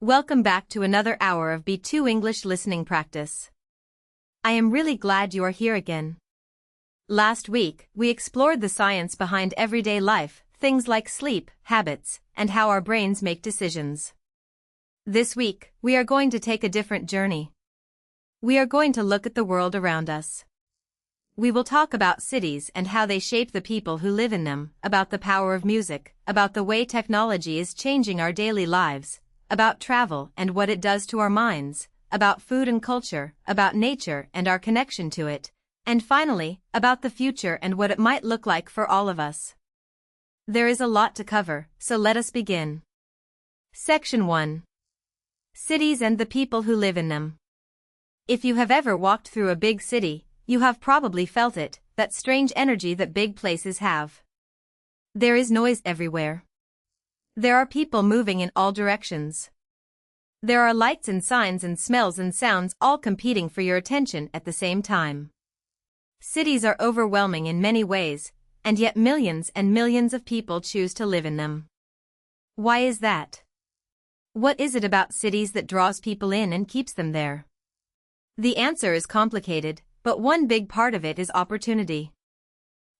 Welcome back to another hour of B2 English listening practice. I am really glad you are here again. Last week, we explored the science behind everyday life, things like sleep, habits, and how our brains make decisions. This week, we are going to take a different journey. We are going to look at the world around us. We will talk about cities and how they shape the people who live in them, about the power of music, about the way technology is changing our daily lives, about travel and what it does to our minds, about food and culture, about nature and our connection to it, and finally, about the future and what it might look like for all of us. There is a lot to cover, so let us begin. Section 1. Cities and the people who live in them. If you have ever walked through a big city, you have probably felt it, that strange energy that big places have. There is noise everywhere. There are people moving in all directions. There are lights and signs and smells and sounds all competing for your attention at the same time. Cities are overwhelming in many ways, and yet millions and millions of people choose to live in them. Why is that? What is it about cities that draws people in and keeps them there? The answer is complicated, but one big part of it is opportunity.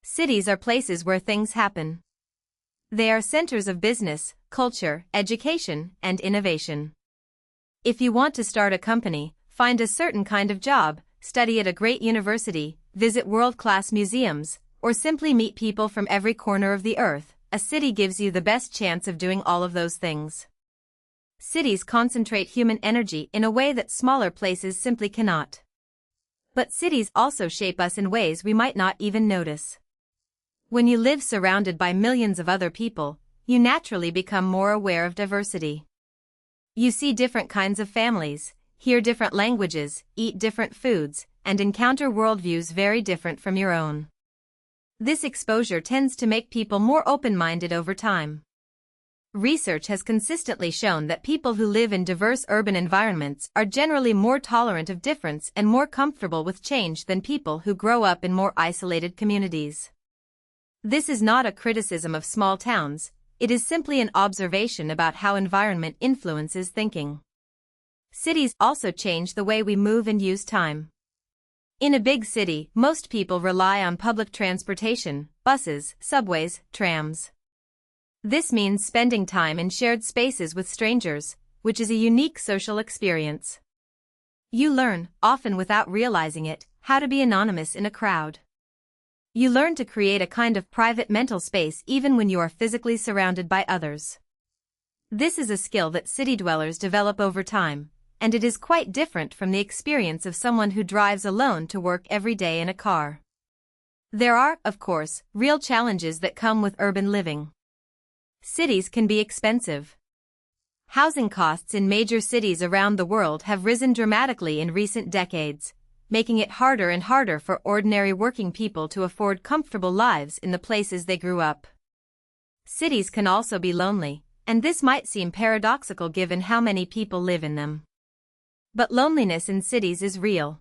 Cities are places where things happen. They are centers of business, culture, education, and innovation. If you want to start a company, find a certain kind of job, study at a great university, visit world-class museums, or simply meet people from every corner of the earth, a city gives you the best chance of doing all of those things. Cities concentrate human energy in a way that smaller places simply cannot. But cities also shape us in ways we might not even notice. When you live surrounded by millions of other people, you naturally become more aware of diversity. You see different kinds of families, hear different languages, eat different foods, and encounter worldviews very different from your own. This exposure tends to make people more open-minded over time. Research has consistently shown that people who live in diverse urban environments are generally more tolerant of difference and more comfortable with change than people who grow up in more isolated communities. This is not a criticism of small towns, it is simply an observation about how environment influences thinking. Cities also change the way we move and use time. In a big city, most people rely on public transportation, buses, subways, trams. This means spending time in shared spaces with strangers, which is a unique social experience. You learn, often without realizing it, how to be anonymous in a crowd. You learn to create a kind of private mental space even when you are physically surrounded by others. This is a skill that city dwellers develop over time, and it is quite different from the experience of someone who drives alone to work every day in a car. There are, of course, real challenges that come with urban living. Cities can be expensive. Housing costs in major cities around the world have risen dramatically in recent decades, making it harder and harder for ordinary working people to afford comfortable lives in the places they grew up. Cities can also be lonely, and this might seem paradoxical given how many people live in them. But loneliness in cities is real.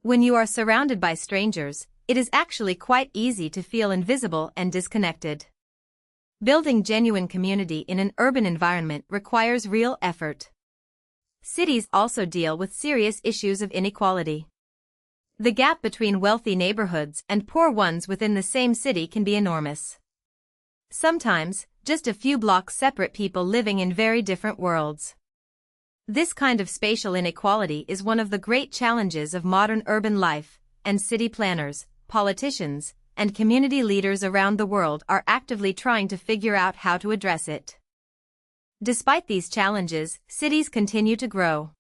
When you are surrounded by strangers, it is actually quite easy to feel invisible and disconnected. Building genuine community in an urban environment requires real effort. Cities also deal with serious issues of inequality. The gap between wealthy neighborhoods and poor ones within the same city can be enormous. Sometimes, just a few blocks separate people living in very different worlds. This kind of spatial inequality is one of the great challenges of modern urban life, and city planners, politicians, and community leaders around the world are actively trying to figure out how to address it. Despite these challenges, cities continue to grow.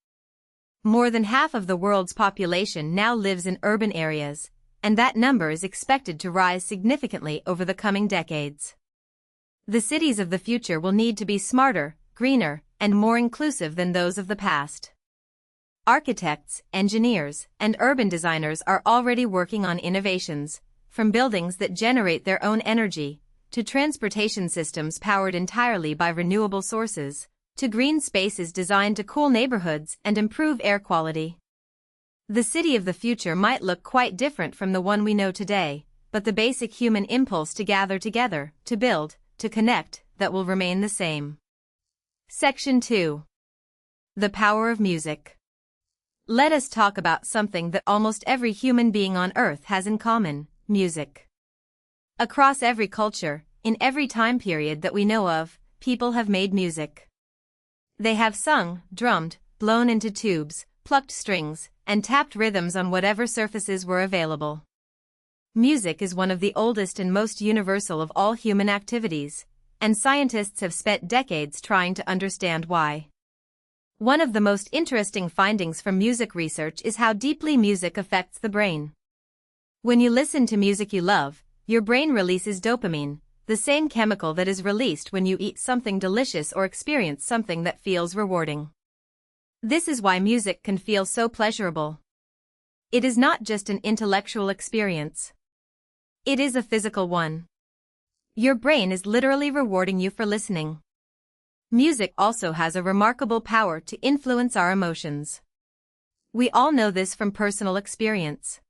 More than half of the world's population now lives in urban areas, and that number is expected to rise significantly over the coming decades. The cities of the future will need to be smarter, greener, and more inclusive than those of the past. Architects, engineers, and urban designers are already working on innovations, from buildings that generate their own energy, to transportation systems powered entirely by renewable sources, to green spaces designed to cool neighborhoods and improve air quality. The city of the future might look quite different from the one we know today, but the basic human impulse to gather together, to build, to connect, that will remain the same. Section 2. The power of music. Let us talk about something that almost every human being on Earth has in common: music. Across every culture, in every time period that we know of, people have made music. They have sung, drummed, blown into tubes, plucked strings, and tapped rhythms on whatever surfaces were available. Music is one of the oldest and most universal of all human activities, and scientists have spent decades trying to understand why. One of the most interesting findings from music research is how deeply music affects the brain. When you listen to music you love, your brain releases dopamine, the same chemical that is released when you eat something delicious or experience something that feels rewarding. This is why music can feel so pleasurable. It is not just an intellectual experience. It is a physical one. Your brain is literally rewarding you for listening. Music also has a remarkable power to influence our emotions. We all know this from personal experience.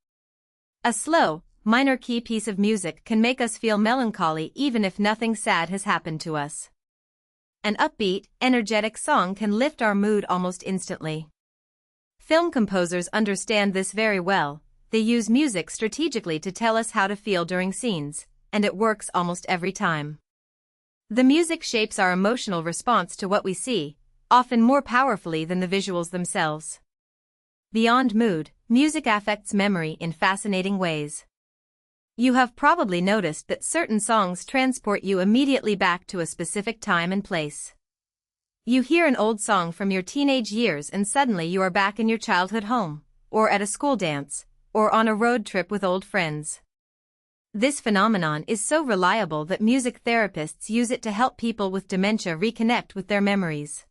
A slow, minor key piece of music can make us feel melancholy even if nothing sad has happened to us. An upbeat, energetic song can lift our mood almost instantly. Film composers understand this very well. They use music strategically to tell us how to feel during scenes, and it works almost every time. The music shapes our emotional response to what we see, often more powerfully than the visuals themselves. Beyond mood, music affects memory in fascinating ways. You have probably noticed that certain songs transport you immediately back to a specific time and place. You hear an old song from your teenage years and suddenly you are back in your childhood home, or at a school dance, or on a road trip with old friends. This phenomenon is so reliable that music therapists use it to help people with dementia reconnect with their memories.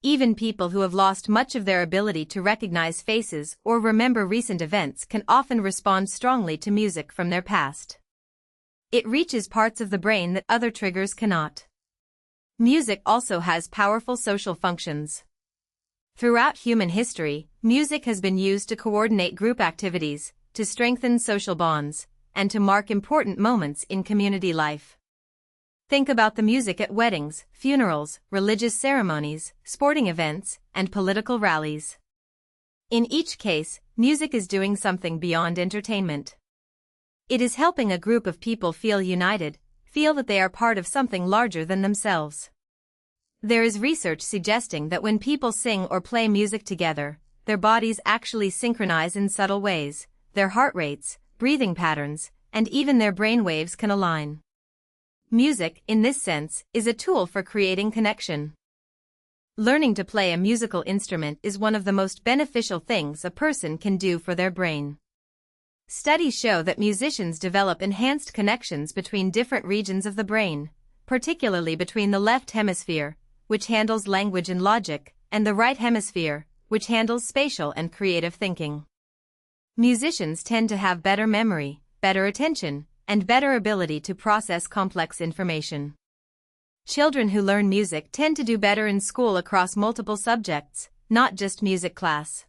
Even people who have lost much of their ability to recognize faces or remember recent events can often respond strongly to music from their past. It reaches parts of the brain that other triggers cannot. Music also has powerful social functions. Throughout human history, music has been used to coordinate group activities, to strengthen social bonds, and to mark important moments in community life. Think about the music at weddings, funerals, religious ceremonies, sporting events, and political rallies. In each case, music is doing something beyond entertainment. It is helping a group of people feel united, feel that they are part of something larger than themselves. There is research suggesting that when people sing or play music together, their bodies actually synchronize in subtle ways. Their heart rates, breathing patterns, and even their brain waves can align. Music, in this sense, is a tool for creating connection. Learning to play a musical instrument is one of the most beneficial things a person can do for their brain. Studies show that musicians develop enhanced connections between different regions of the brain, particularly between the left hemisphere, which handles language and logic, and the right hemisphere, which handles spatial and creative thinking. Musicians tend to have better memory, better attention, and better ability to process complex information. Children who learn music tend to do better in school across multiple subjects, not just music class.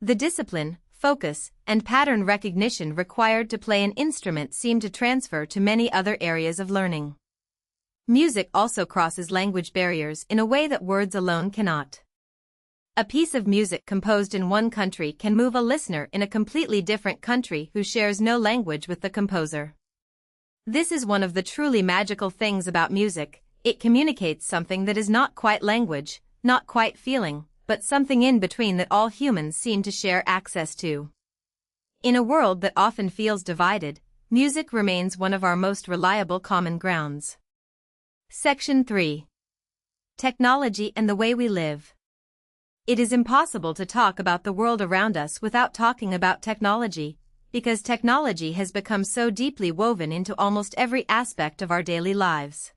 The discipline, focus, and pattern recognition required to play an instrument seem to transfer to many other areas of learning. Music also crosses language barriers in a way that words alone cannot. A piece of music composed in one country can move a listener in a completely different country who shares no language with the composer. This is one of the truly magical things about music. It communicates something that is not quite language, not quite feeling, but something in between that all humans seem to share access to. In a world that often feels divided, music remains one of our most reliable common grounds. Section 3. Technology and the way we live. It is impossible to talk about the world around us without talking about technology, because technology has become so deeply woven into almost every aspect of our daily lives.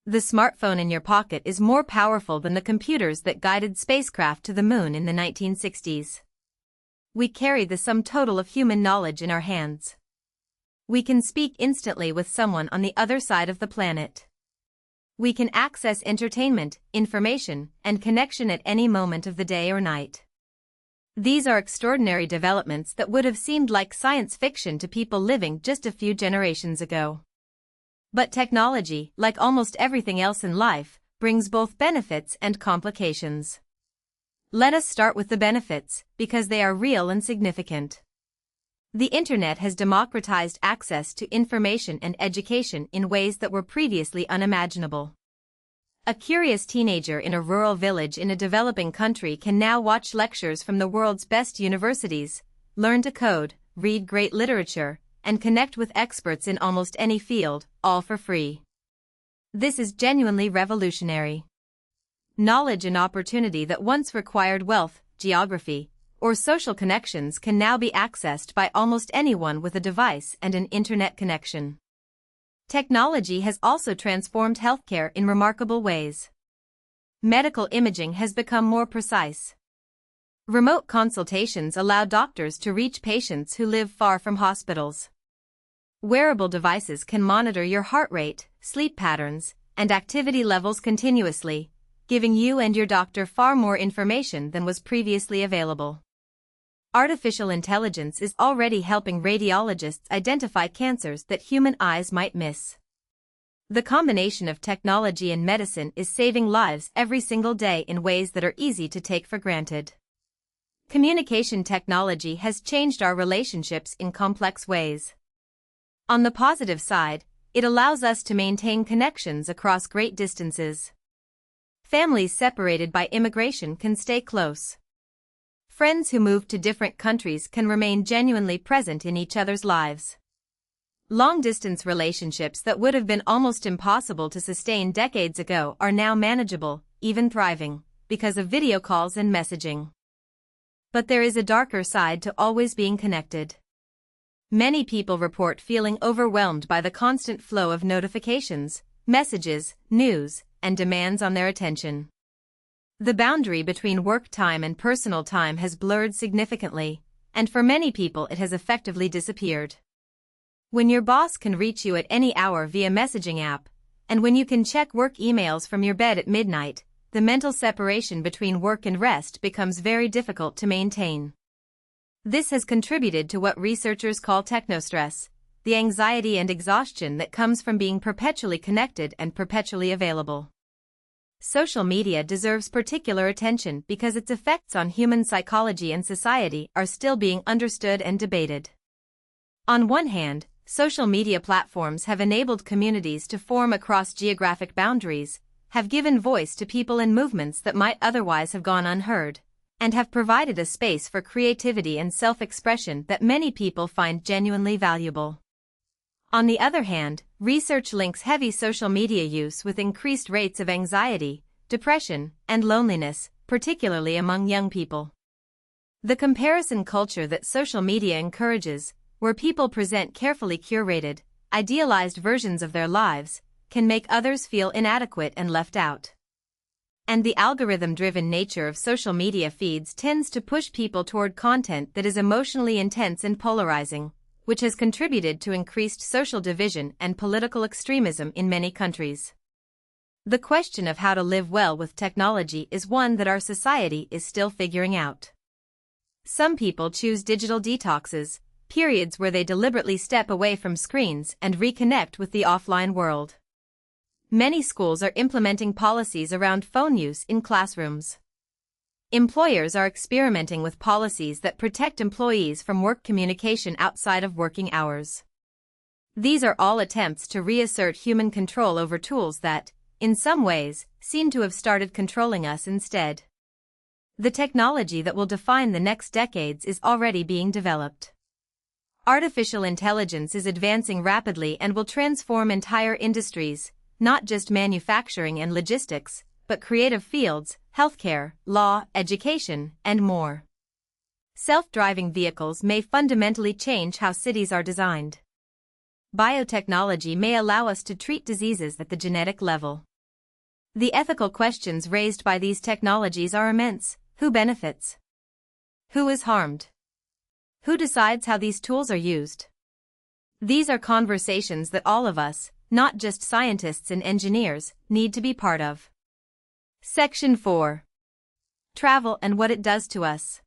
The smartphone in your pocket is more powerful than the computers that guided spacecraft to the moon in the 1960s. We carry the sum total of human knowledge in our hands. We can speak instantly with someone on the other side of the planet. We can access entertainment, information, and connection at any moment of the day or night. These are extraordinary developments that would have seemed like science fiction to people living just a few generations ago. But technology, like almost everything else in life, brings both benefits and complications. Let us start with the benefits, because they are real and significant. The internet has democratized access to information and education in ways that were previously unimaginable. A curious teenager in a rural village in a developing country can now watch lectures from the world's best universities, learn to code, read great literature, and connect with experts in almost any field, all for free. This is genuinely revolutionary. Knowledge and opportunity that once required wealth, geography, or social connections can now be accessed by almost anyone with a device and an internet connection. Technology has also transformed healthcare in remarkable ways. Medical imaging has become more precise. Remote consultations allow doctors to reach patients who live far from hospitals. Wearable devices can monitor your heart rate, sleep patterns, and activity levels continuously, giving you and your doctor far more information than was previously available. Artificial intelligence is already helping radiologists identify cancers that human eyes might miss. The combination of technology and medicine is saving lives every single day in ways that are easy to take for granted. Communication technology has changed our relationships in complex ways. On the positive side, it allows us to maintain connections across great distances. Families separated by immigration can stay close. Friends who move to different countries can remain genuinely present in each other's lives. Long-distance relationships that would have been almost impossible to sustain decades ago are now manageable, even thriving, because of video calls and messaging. But there is a darker side to always being connected. Many people report feeling overwhelmed by the constant flow of notifications, messages, news, and demands on their attention. The boundary between work time and personal time has blurred significantly, and for many people it has effectively disappeared. When your boss can reach you at any hour via messaging app, and when you can check work emails from your bed at midnight, the mental separation between work and rest becomes very difficult to maintain. This has contributed to what researchers call technostress, the anxiety and exhaustion that comes from being perpetually connected and perpetually available. Social media deserves particular attention because its effects on human psychology and society are still being understood and debated. On one hand, social media platforms have enabled communities to form across geographic boundaries, have given voice to people and movements that might otherwise have gone unheard, and have provided a space for creativity and self-expression that many people find genuinely valuable. On the other hand, research links heavy social media use with increased rates of anxiety, depression, and loneliness, particularly among young people. The comparison culture that social media encourages, where people present carefully curated, idealized versions of their lives, can make others feel inadequate and left out. And the algorithm-driven nature of social media feeds tends to push people toward content that is emotionally intense and polarizing, which has contributed to increased social division and political extremism in many countries. The question of how to live well with technology is one that our society is still figuring out. Some people choose digital detoxes, periods where they deliberately step away from screens and reconnect with the offline world. Many schools are implementing policies around phone use in classrooms. Employers are experimenting with policies that protect employees from work communication outside of working hours. These are all attempts to reassert human control over tools that, in some ways, seem to have started controlling us instead. The technology that will define the next decades is already being developed. Artificial intelligence is advancing rapidly and will transform entire industries, not just manufacturing and logistics, but creative fields, healthcare, law, education, and more. Self-driving vehicles may fundamentally change how cities are designed. Biotechnology may allow us to treat diseases at the genetic level. The ethical questions raised by these technologies are immense. Who benefits? Who is harmed? Who decides how these tools are used? These are conversations that all of us, not just scientists and engineers, need to be part of. Section 4. Travel and what it does to us.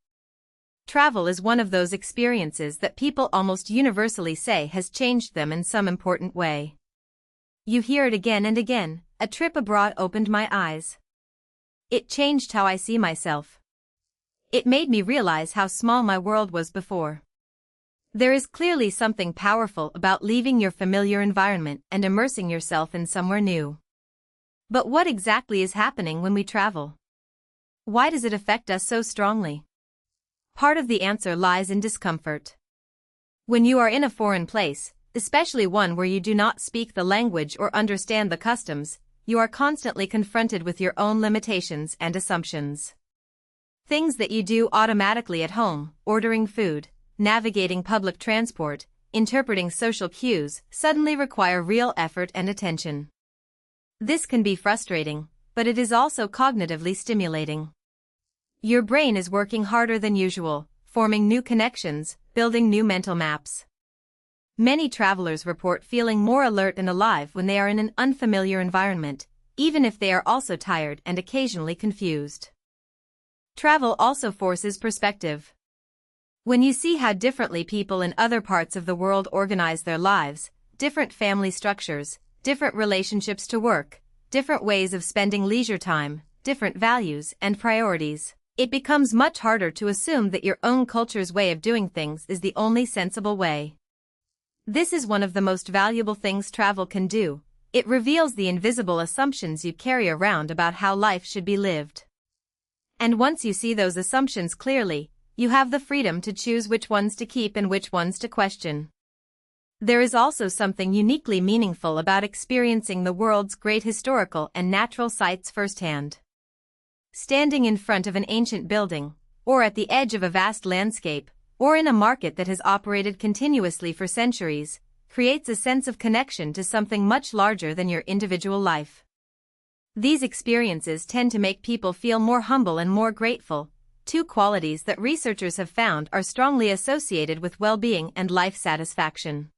Travel is one of those experiences that people almost universally say has changed them in some important way. You hear it again and again, a trip abroad opened my eyes. It changed how I see myself. It made me realize how small my world was before. There is clearly something powerful about leaving your familiar environment and immersing yourself in somewhere new. But what exactly is happening when we travel? Why does it affect us so strongly? Part of the answer lies in discomfort. When you are in a foreign place, especially one where you do not speak the language or understand the customs, you are constantly confronted with your own limitations and assumptions. Things that you do automatically at home, ordering food, navigating public transport, interpreting social cues, suddenly require real effort and attention. This can be frustrating, but it is also cognitively stimulating. Your brain is working harder than usual, forming new connections, building new mental maps. Many travelers report feeling more alert and alive when they are in an unfamiliar environment, even if they are also tired and occasionally confused. Travel also forces perspective. When you see how differently people in other parts of the world organize their lives, different family structures, different relationships to work, different ways of spending leisure time, different values and priorities, it becomes much harder to assume that your own culture's way of doing things is the only sensible way. This is one of the most valuable things travel can do. It reveals the invisible assumptions you carry around about how life should be lived. And once you see those assumptions clearly, you have the freedom to choose which ones to keep and which ones to question. There is also something uniquely meaningful about experiencing the world's great historical and natural sites firsthand. Standing in front of an ancient building, or at the edge of a vast landscape, or in a market that has operated continuously for centuries, creates a sense of connection to something much larger than your individual life. These experiences tend to make people feel more humble and more grateful, two qualities that researchers have found are strongly associated with well-being and life satisfaction.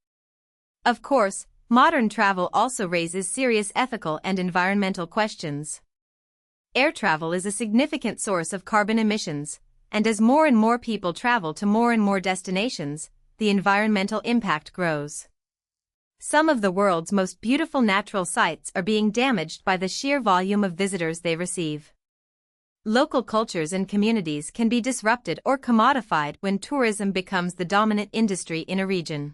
Of course, modern travel also raises serious ethical and environmental questions. Air travel is a significant source of carbon emissions, and as more and more people travel to more and more destinations, the environmental impact grows. Some of the world's most beautiful natural sites are being damaged by the sheer volume of visitors they receive. Local cultures and communities can be disrupted or commodified when tourism becomes the dominant industry in a region.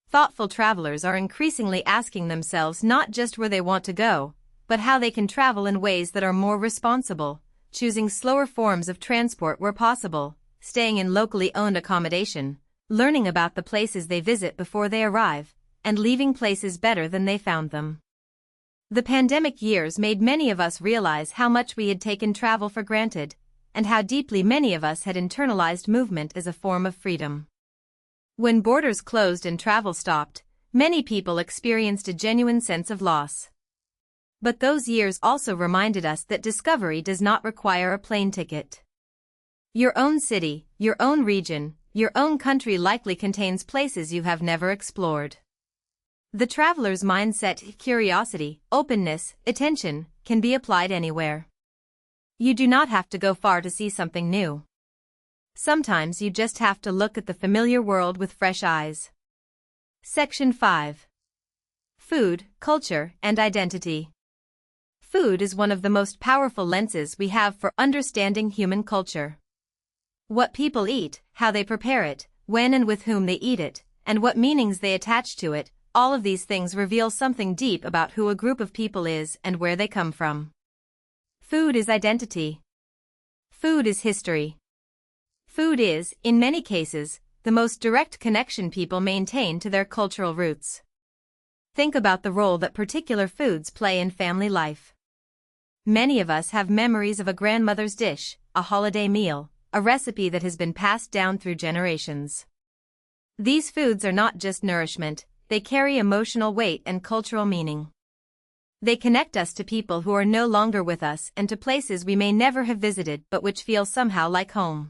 Thoughtful travelers are increasingly asking themselves not just where they want to go, but how they can travel in ways that are more responsible, choosing slower forms of transport where possible, staying in locally owned accommodation, learning about the places they visit before they arrive, and leaving places better than they found them. The pandemic years made many of us realize how much we had taken travel for granted, and how deeply many of us had internalized movement as a form of freedom. When borders closed and travel stopped, many people experienced a genuine sense of loss. But those years also reminded us that discovery does not require a plane ticket. Your own city, your own region, your own country likely contains places you have never explored. The traveler's mindset, curiosity, openness, attention, can be applied anywhere. You do not have to go far to see something new. Sometimes you just have to look at the familiar world with fresh eyes. Section 5. Food, Culture, and Identity. Food is one of the most powerful lenses we have for understanding human culture. What people eat, how they prepare it, when and with whom they eat it, and what meanings they attach to it, all of these things reveal something deep about who a group of people is and where they come from. Food is identity. Food is history. Food is, in many cases, the most direct connection people maintain to their cultural roots. Think about the role that particular foods play in family life. Many of us have memories of a grandmother's dish, a holiday meal, a recipe that has been passed down through generations. These foods are not just nourishment, they carry emotional weight and cultural meaning. They connect us to people who are no longer with us and to places we may never have visited but which feel somehow like home.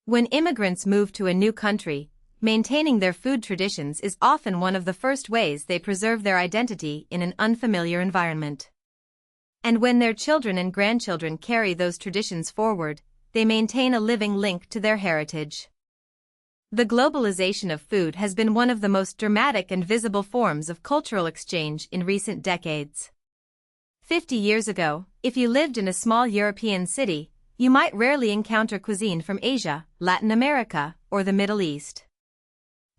When immigrants move to a new country, maintaining their food traditions is often one of the first ways they preserve their identity in an unfamiliar environment. And when their children and grandchildren carry those traditions forward, they maintain a living link to their heritage. The globalization of food has been one of the most dramatic and visible forms of cultural exchange in recent decades. 50 years ago, if you lived in a small European city, you might rarely encounter cuisine from Asia, Latin America, or the Middle East.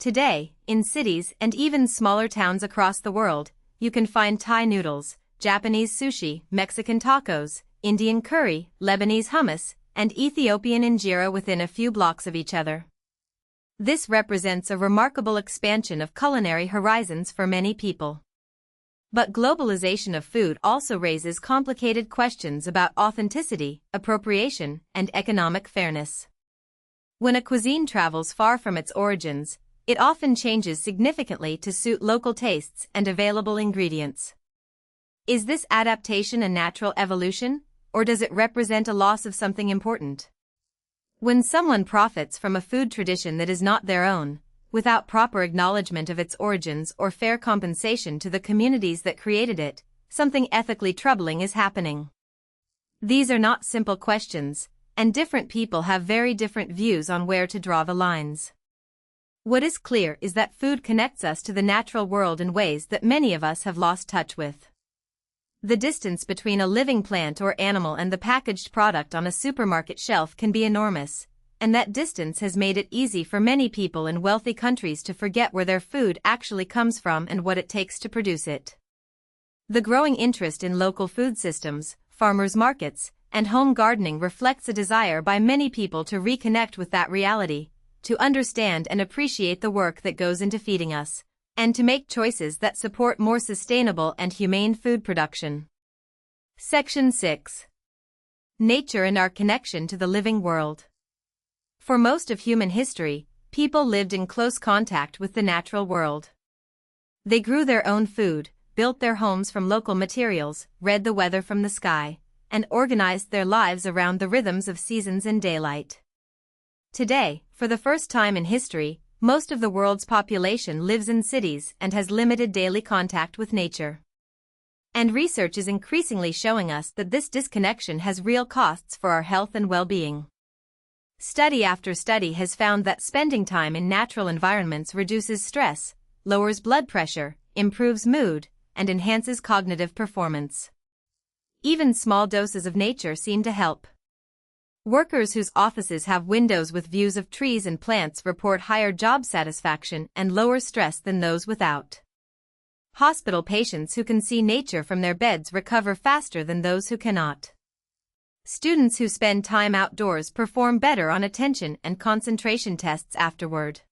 Today, in cities and even smaller towns across the world, you can find Thai noodles, Japanese sushi, Mexican tacos, Indian curry, Lebanese hummus, and Ethiopian injera within a few blocks of each other. This represents a remarkable expansion of culinary horizons for many people. But globalization of food also raises complicated questions about authenticity, appropriation, and economic fairness. When a cuisine travels far from its origins, it often changes significantly to suit local tastes and available ingredients. Is this adaptation a natural evolution, or does it represent a loss of something important? When someone profits from a food tradition that is not their own, without proper acknowledgement of its origins or fair compensation to the communities that created it, something ethically troubling is happening. These are not simple questions, and different people have very different views on where to draw the lines. What is clear is that food connects us to the natural world in ways that many of us have lost touch with. The distance between a living plant or animal and the packaged product on a supermarket shelf can be enormous, and that distance has made it easy for many people in wealthy countries to forget where their food actually comes from and what it takes to produce it. The growing interest in local food systems, farmers' markets, and home gardening reflects a desire by many people to reconnect with that reality, to understand and appreciate the work that goes into feeding us, and to make choices that support more sustainable and humane food production. Section 6. Nature and our connection to the living world. For most of human history, people lived in close contact with the natural world. They grew their own food, built their homes from local materials, read the weather from the sky, and organized their lives around the rhythms of seasons and daylight. Today, for the first time in history, most of the world's population lives in cities and has limited daily contact with nature. And research is increasingly showing us that this disconnection has real costs for our health and well-being. Study after study has found that spending time in natural environments reduces stress, lowers blood pressure, improves mood, and enhances cognitive performance. Even small doses of nature seem to help. Workers whose offices have windows with views of trees and plants report higher job satisfaction and lower stress than those without. Hospital patients who can see nature from their beds recover faster than those who cannot. Students who spend time outdoors perform better on attention and concentration tests afterward.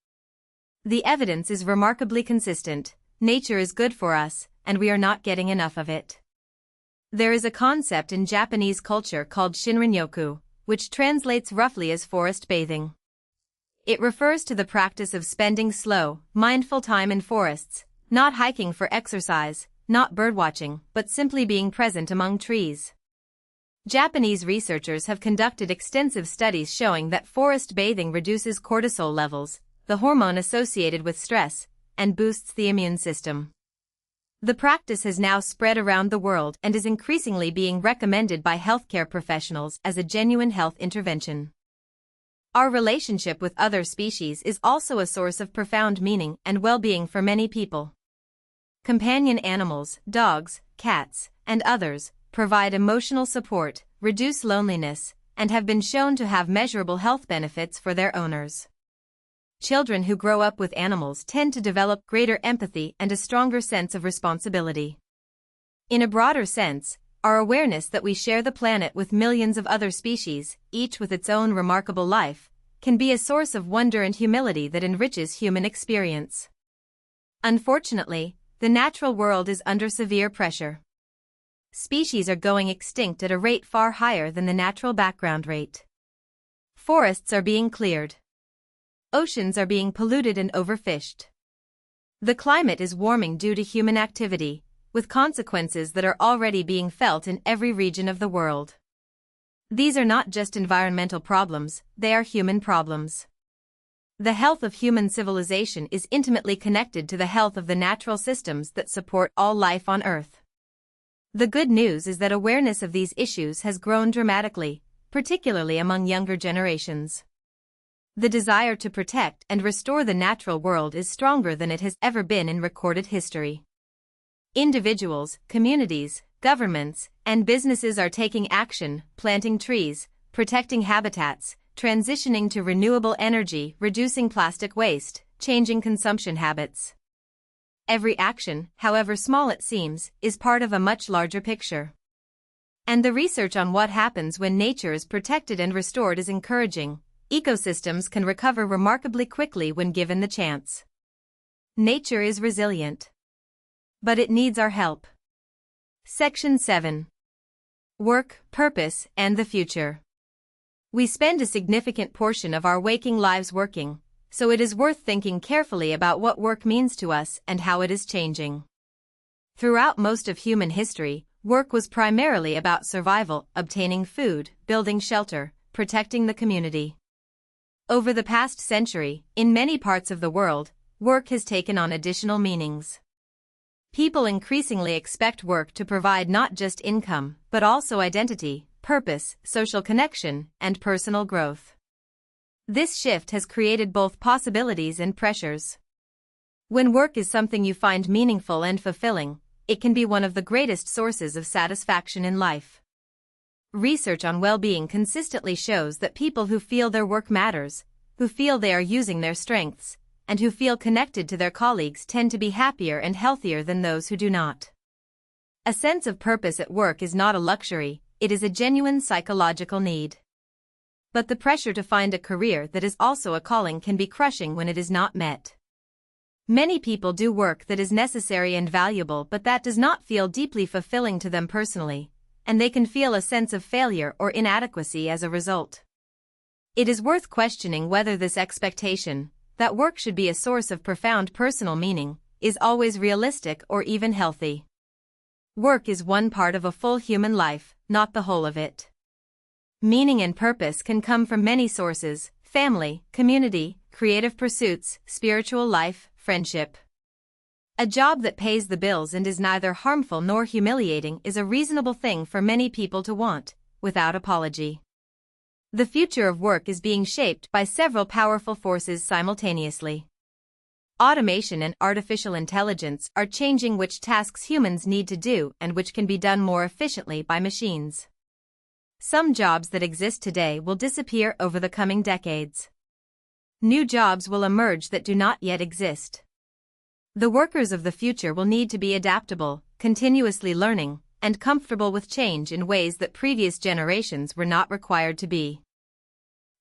The evidence is remarkably consistent. Nature is good for us, and we are not getting enough of it. There is a concept in Japanese culture called Shinrin-yoku, which translates roughly as forest bathing. It refers to the practice of spending slow, mindful time in forests, not hiking for exercise, not birdwatching, but simply being present among trees. Japanese researchers have conducted extensive studies showing that forest bathing reduces cortisol levels, the hormone associated with stress, and boosts the immune system. The practice has now spread around the world and is increasingly being recommended by healthcare professionals as a genuine health intervention. Our relationship with other species is also a source of profound meaning and well-being for many people. Companion animals, dogs, cats, and others, provide emotional support, reduce loneliness, and have been shown to have measurable health benefits for their owners. Children who grow up with animals tend to develop greater empathy and a stronger sense of responsibility. In a broader sense, our awareness that we share the planet with millions of other species, each with its own remarkable life, can be a source of wonder and humility that enriches human experience. Unfortunately, the natural world is under severe pressure. Species are going extinct at a rate far higher than the natural background rate. Forests are being cleared. Oceans are being polluted and overfished. The climate is warming due to human activity, with consequences that are already being felt in every region of the world. These are not just environmental problems, they are human problems. The health of human civilization is intimately connected to the health of the natural systems that support all life on Earth. The good news is that awareness of these issues has grown dramatically, particularly among younger generations. The desire to protect and restore the natural world is stronger than it has ever been in recorded history. Individuals, communities, governments, and businesses are taking action, planting trees, protecting habitats, transitioning to renewable energy, reducing plastic waste, changing consumption habits. Every action, however small it seems, is part of a much larger picture. And the research on what happens when nature is protected and restored is encouraging. Ecosystems can recover remarkably quickly when given the chance. Nature is resilient. But it needs our help. Section 7. Work, Purpose, and the Future. We spend a significant portion of our waking lives working, so it is worth thinking carefully about what work means to us and how it is changing. Throughout most of human history, work was primarily about survival, obtaining food, building shelter, protecting the community. Over the past century, in many parts of the world, work has taken on additional meanings. People increasingly expect work to provide not just income, but also identity, purpose, social connection, and personal growth. This shift has created both possibilities and pressures. When work is something you find meaningful and fulfilling, it can be one of the greatest sources of satisfaction in life. Research on well-being consistently shows that people who feel their work matters, who feel they are using their strengths, and who feel connected to their colleagues tend to be happier and healthier than those who do not. A sense of purpose at work is not a luxury, it is a genuine psychological need. But the pressure to find a career that is also a calling can be crushing when it is not met. Many people do work that is necessary and valuable but that does not feel deeply fulfilling to them personally, and they can feel a sense of failure or inadequacy as a result. It is worth questioning whether this expectation, that work should be a source of profound personal meaning, is always realistic or even healthy. Work is one part of a full human life, not the whole of it. Meaning and purpose can come from many sources: family, community, creative pursuits, spiritual life, friendship. A job that pays the bills and is neither harmful nor humiliating is a reasonable thing for many people to want, without apology. The future of work is being shaped by several powerful forces simultaneously. Automation and artificial intelligence are changing which tasks humans need to do and which can be done more efficiently by machines. Some jobs that exist today will disappear over the coming decades. New jobs will emerge that do not yet exist. The workers of the future will need to be adaptable, continuously learning, and comfortable with change in ways that previous generations were not required to be.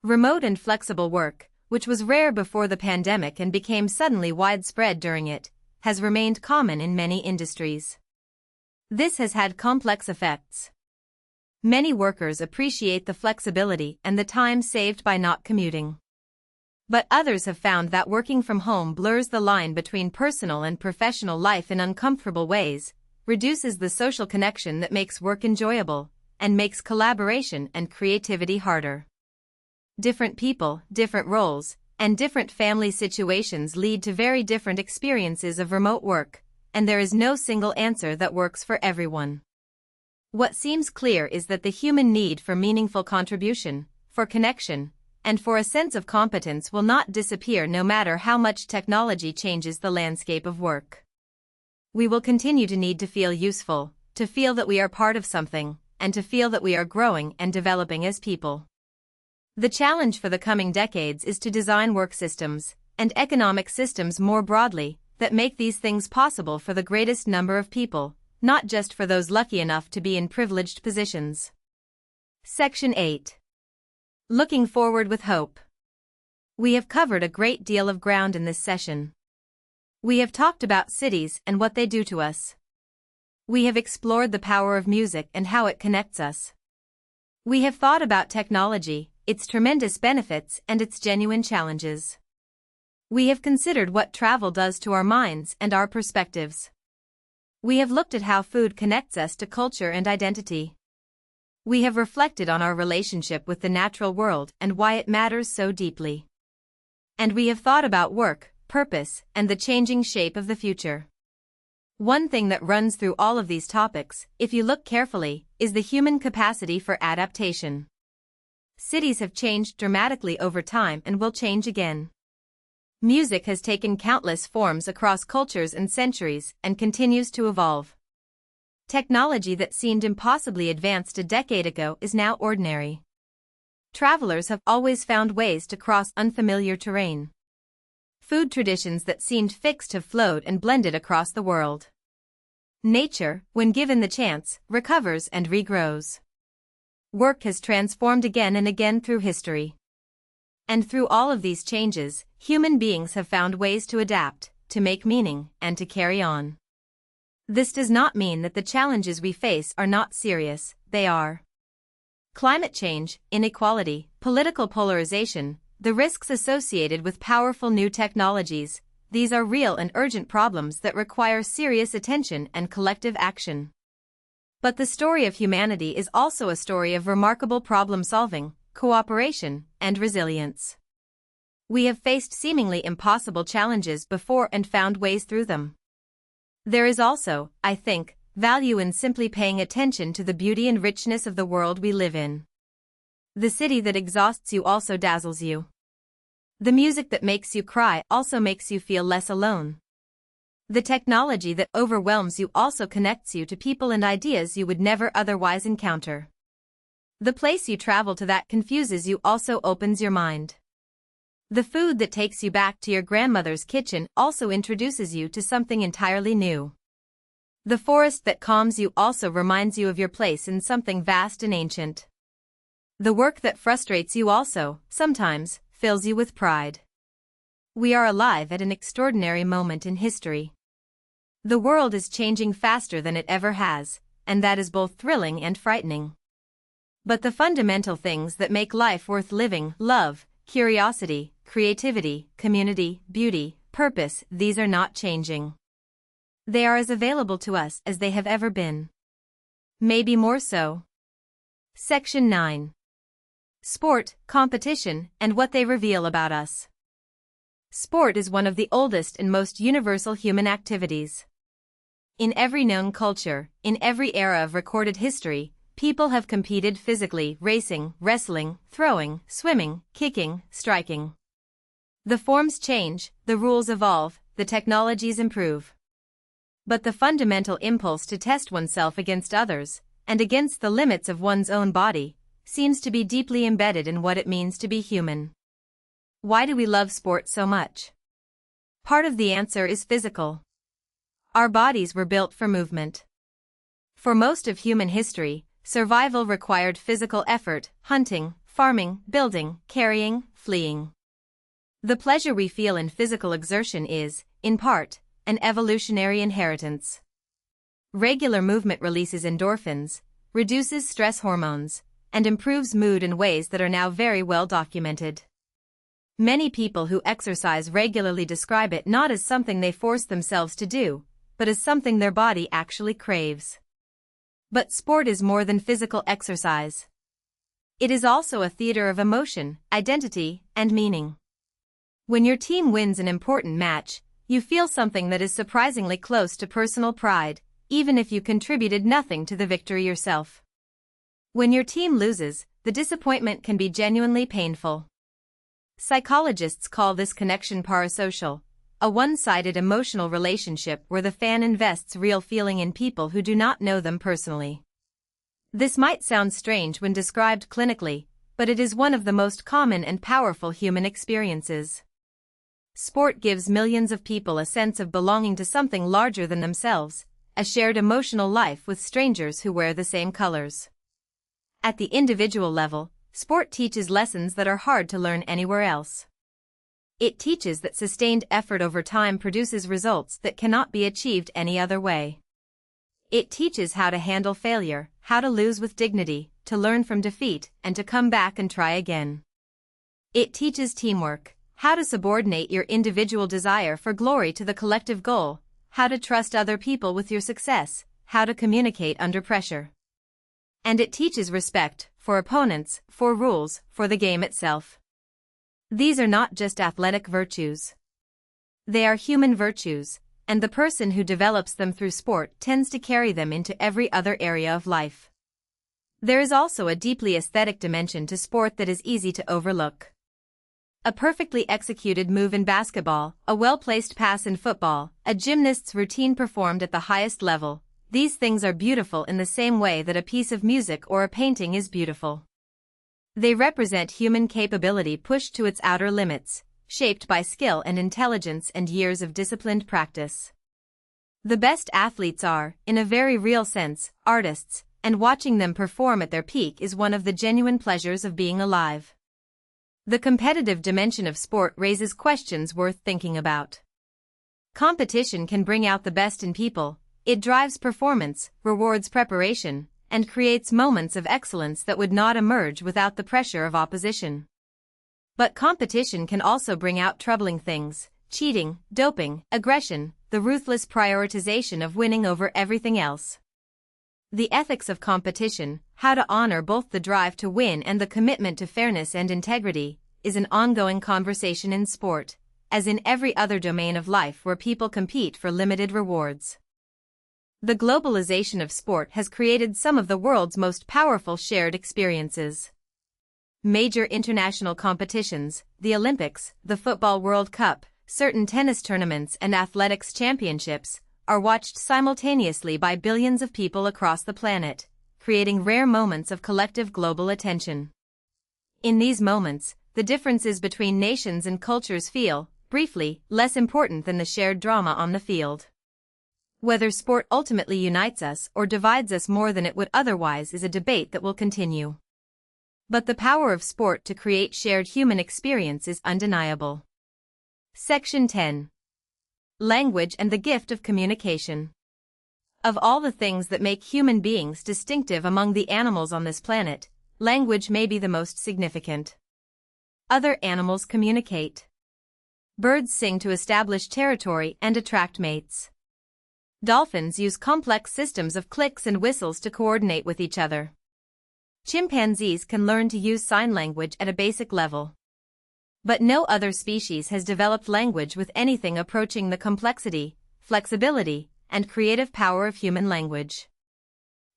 Remote and flexible work, which was rare before the pandemic and became suddenly widespread during it, has remained common in many industries. This has had complex effects. Many workers appreciate the flexibility and the time saved by not commuting. But others have found that working from home blurs the line between personal and professional life in uncomfortable ways, reduces the social connection that makes work enjoyable, and makes collaboration and creativity harder. Different people, different roles, and different family situations lead to very different experiences of remote work, and there is no single answer that works for everyone. What seems clear is that the human need for meaningful contribution, for connection, and for a sense of competence will not disappear no matter how much technology changes the landscape of work. We will continue to need to feel useful, to feel that we are part of something, and to feel that we are growing and developing as people. The challenge for the coming decades is to design work systems, and economic systems more broadly, that make these things possible for the greatest number of people, not just for those lucky enough to be in privileged positions. Section 8. Looking forward with hope. We have covered a great deal of ground in this session. We have talked about cities and what they do to us. We have explored the power of music and how it connects us. We have thought about technology, its tremendous benefits and its genuine challenges. We have considered what travel does to our minds and our perspectives. We have looked at how food connects us to culture and identity. We have reflected on our relationship with the natural world and why it matters so deeply. And we have thought about work, purpose, and the changing shape of the future. One thing that runs through all of these topics, if you look carefully, is the human capacity for adaptation. Cities have changed dramatically over time and will change again. Music has taken countless forms across cultures and centuries and continues to evolve. Technology that seemed impossibly advanced a decade ago is now ordinary. travelers have always found ways to cross unfamiliar terrain. Food traditions that seemed fixed have flowed and blended across the world. Nature, when given the chance, recovers and regrows. Work has transformed again and again through history. And through all of these changes, human beings have found ways to adapt, to make meaning, and to carry on. This does not mean that the challenges we face are not serious, they are. Climate change, inequality, political polarization, the risks associated with powerful new technologies, these are real and urgent problems that require serious attention and collective action. But the story of humanity is also a story of remarkable problem-solving, cooperation, and resilience. We have faced seemingly impossible challenges before and found ways through them. There is also, I think, value in simply paying attention to the beauty and richness of the world we live in. The city that exhausts you also dazzles you. The music that makes you cry also makes you feel less alone. The technology that overwhelms you also connects you to people and ideas you would never otherwise encounter. The place you travel to that confuses you also opens your mind. The food that takes you back to your grandmother's kitchen also introduces you to something entirely new. The forest that calms you also reminds you of your place in something vast and ancient. The work that frustrates you also, sometimes, fills you with pride. We are alive at an extraordinary moment in history. The world is changing faster than it ever has, and that is both thrilling and frightening. But the fundamental things that make life worth living, love, curiosity, creativity, community, beauty, purpose, these are not changing. They are as available to us as they have ever been. Maybe more so. Section 9. Sport, competition, and what they reveal about us. Sport is one of the oldest and most universal human activities. In every known culture, in every era of recorded history, people have competed physically, racing, wrestling, throwing, swimming, kicking, striking. The forms change, the rules evolve, the technologies improve. But the fundamental impulse to test oneself against others, and against the limits of one's own body, seems to be deeply embedded in what it means to be human. Why do we love sport so much? Part of the answer is physical. Our bodies were built for movement. For most of human history, survival required physical effort, hunting, farming, building, carrying, fleeing. The pleasure we feel in physical exertion is, in part, an evolutionary inheritance. Regular movement releases endorphins, reduces stress hormones, and improves mood in ways that are now very well documented. Many people who exercise regularly describe it not as something they force themselves to do, but as something their body actually craves. But sport is more than physical exercise. It is also a theater of emotion, identity, and meaning. When your team wins an important match, you feel something that is surprisingly close to personal pride, even if you contributed nothing to the victory yourself. When your team loses, the disappointment can be genuinely painful. Psychologists call this connection parasocial, a one-sided emotional relationship where the fan invests real feeling in people who do not know them personally. This might sound strange when described clinically, but it is one of the most common and powerful human experiences. Sport gives millions of people a sense of belonging to something larger than themselves, a shared emotional life with strangers who wear the same colors. At the individual level, sport teaches lessons that are hard to learn anywhere else. It teaches that sustained effort over time produces results that cannot be achieved any other way. It teaches how to handle failure, how to lose with dignity, to learn from defeat, and to come back and try again. It teaches teamwork, how to subordinate your individual desire for glory to the collective goal, how to trust other people with your success, how to communicate under pressure. And it teaches respect for opponents, for rules, for the game itself. These are not just athletic virtues. They are human virtues, and the person who develops them through sport tends to carry them into every other area of life. There is also a deeply aesthetic dimension to sport that is easy to overlook. A perfectly executed move in basketball, a well-placed pass in football, a gymnast's routine performed at the highest level, these things are beautiful in the same way that a piece of music or a painting is beautiful. They represent human capability pushed to its outer limits, shaped by skill and intelligence and years of disciplined practice. The best athletes are, in a very real sense, artists, and watching them perform at their peak is one of the genuine pleasures of being alive. The competitive dimension of sport raises questions worth thinking about. Competition can bring out the best in people, it drives performance, rewards preparation, and creates moments of excellence that would not emerge without the pressure of opposition. But competition can also bring out troubling things: cheating, doping, aggression, the ruthless prioritization of winning over everything else. The ethics of competition, how to honor both the drive to win and the commitment to fairness and integrity, is an ongoing conversation in sport, as in every other domain of life where people compete for limited rewards. The globalization of sport has created some of the world's most powerful shared experiences. Major international competitions, the Olympics, the Football World Cup, certain tennis tournaments and athletics championships, are watched simultaneously by billions of people across the planet, creating rare moments of collective global attention. In these moments, the differences between nations and cultures feel, briefly, less important than the shared drama on the field. Whether sport ultimately unites us or divides us more than it would otherwise is a debate that will continue. But the power of sport to create shared human experience is undeniable. Section 10. Language and the gift of communication. Of all the things that make human beings distinctive among the animals on this planet, language may be the most significant. Other animals communicate. Birds sing to establish territory and attract mates. Dolphins use complex systems of clicks and whistles to coordinate with each other. Chimpanzees can learn to use sign language at a basic level. But no other species has developed language with anything approaching the complexity, flexibility, and creative power of human language.